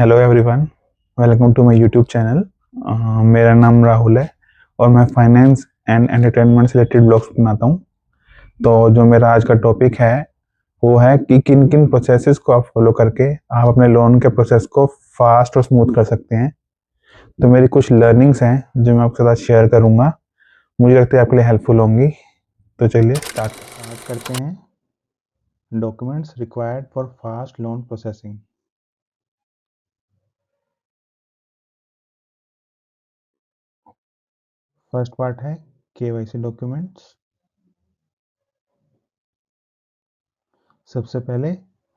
Hello everyone, welcome to my YouTube channel. मेरा नाम राहुल है और मैं फाइनेंस एंड एंटरटेनमेंट से रिलेटेड ब्लॉग्स बनाता हूँ। तो जो मेरा आज का टॉपिक है वो है कि किन किन प्रोसेसेस को आप फॉलो करके आप अपने लोन के प्रोसेस को फास्ट और स्मूथ कर सकते हैं। तो मेरी कुछ लर्निंग्स हैं जो मैं आपके साथ शेयर करूँगा, मुझे लगता है आपके लिए हेल्पफुल होंगी। तो चलिए स्टार्ट करते हैं। Documents required for fast loan processing. First part है केवाईसी डॉक्यूमेंट्स। सबसे पहले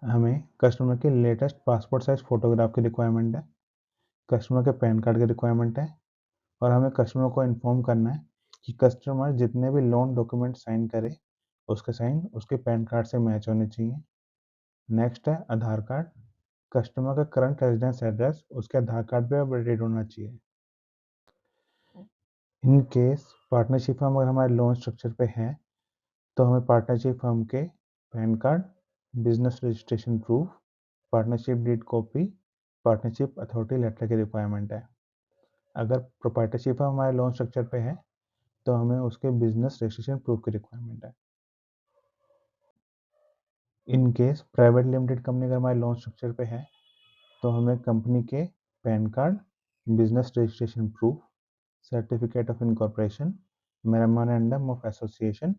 हमें कस्टमर के लेटेस्ट पासपोर्ट साइज फोटोग्राफ की रिक्वायरमेंट है, कस्टमर के पैन कार्ड की रिक्वायरमेंट है और हमें कस्टमर को इन्फॉर्म करना है कि कस्टमर जितने भी लोन डॉक्यूमेंट साइन करे उसके साइन उसके पैन कार्ड से मैच होने चाहिए। नेक्स्ट है आधार कार्ड। कस्टमर का करंट रेजिडेंस एड्रेस उसके आधार कार्ड पे अपडेटेड होना चाहिए। इन केस पार्टनरशिप फर्म अगर हमारे लोन स्ट्रक्चर पे है तो हमें पार्टनरशिप फर्म के PAN card, business registration proof, partnership deed copy, partnership authority letter की रिक्वायरमेंट है। अगर प्रोप्राइटरशिप फर्म हमारे लोन स्ट्रक्चर पे है तो हमें उसके बिजनेस रजिस्ट्रेशन प्रूफ की रिक्वायरमेंट है। In case private limited company अगर हमारे लोन स्ट्रक्चर पे है तो हमें कंपनी के PAN card, business registration proof, certificate of incorporation, memorandum of association,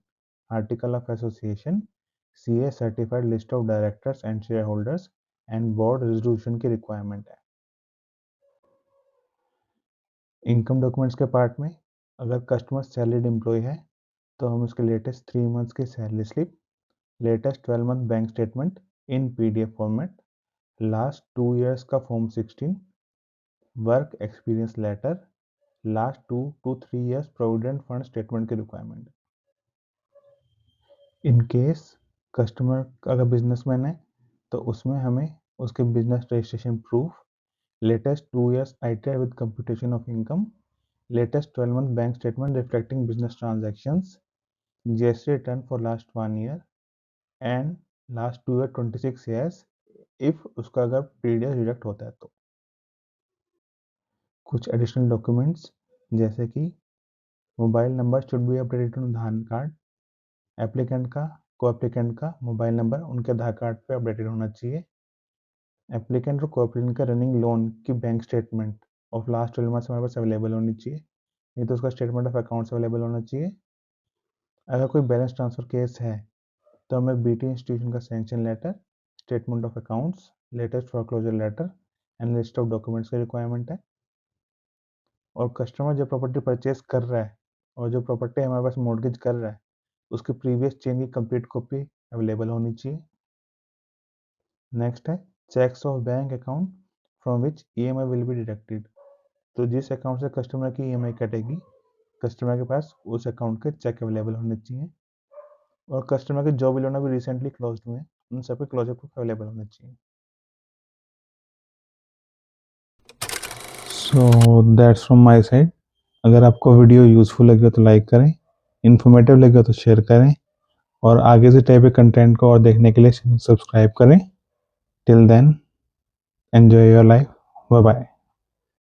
article of association, CA certified list of directors and share holders and board resolution की requirement है। Income documents के part में अगर कस्टमर सैलरीड एम्प्लॉय है तो हम उसके latest 3 months की salary slip, latest 12 month bank statement in PDF format, last 2 years का form 16, work experience letter, last 2 to 3 years provident fund statement की रिक्वायरमेंट। इन केस कस्टमर अगर बिजनेसमैन है तो उसमें हमें उसके business registration proof, latest 2 years ITR with computation of income, latest 12 month bank statement reflecting business transactions, GST return for last 1 year and last 2 year 26 years if उसका अगर PDF reject होता है तो। कुछ एडिशनल डॉक्यूमेंट्स जैसे कि mobile number should be updated on Aadhaar card. Applicant का को एप्लीकेंट का मोबाइल नंबर उनके आधार कार्ड पे अपडेटेड होना चाहिए। एप्लीकेंट और को एप्लीकेंट का रनिंग लोन की bank statement of last 12 months हमारे पास अवेलेबल होनी चाहिए, नहीं तो उसका स्टेटमेंट ऑफ अकाउंट्स अवेलेबल होना चाहिए। अगर कोई बैलेंस ट्रांसफर केस है तो हमें बीटी इंस्टीट्यूशन का sanction letter, statement of accounts, latest foreclosure letter and list of documents की रिक्वायरमेंट है। और कस्टमर जो प्रॉपर्टी परचेज कर रहा है और जो प्रॉपर्टी हमारे पास मॉर्गेज कर रहा है उसकी प्रीवियस चेंज की कंप्लीट कॉपी अवेलेबल होनी चाहिए। नेक्स्ट है checks of bank account from which EMI will be deducted. तो जिस अकाउंट से कस्टमर की ईएमआई कटेगी कस्टमर के पास उस अकाउंट के चेक अवेलेबल होने चाहिए। और कस्टमर के जो भी लोन अभी रिसेंटली क्लोज हुए हैं उन सब के क्लोजर प्रूफ अवेलेबल होने चाहिए। So that's from my side. अगर आपको वीडियो यूजफुल लगे तो लाइक करें, इन्फॉर्मेटिव लगे तो शेयर करें और आगे से टाइप के कंटेंट को और देखने के लिए सब्सक्राइब करें। Till then enjoy your life, bye bye.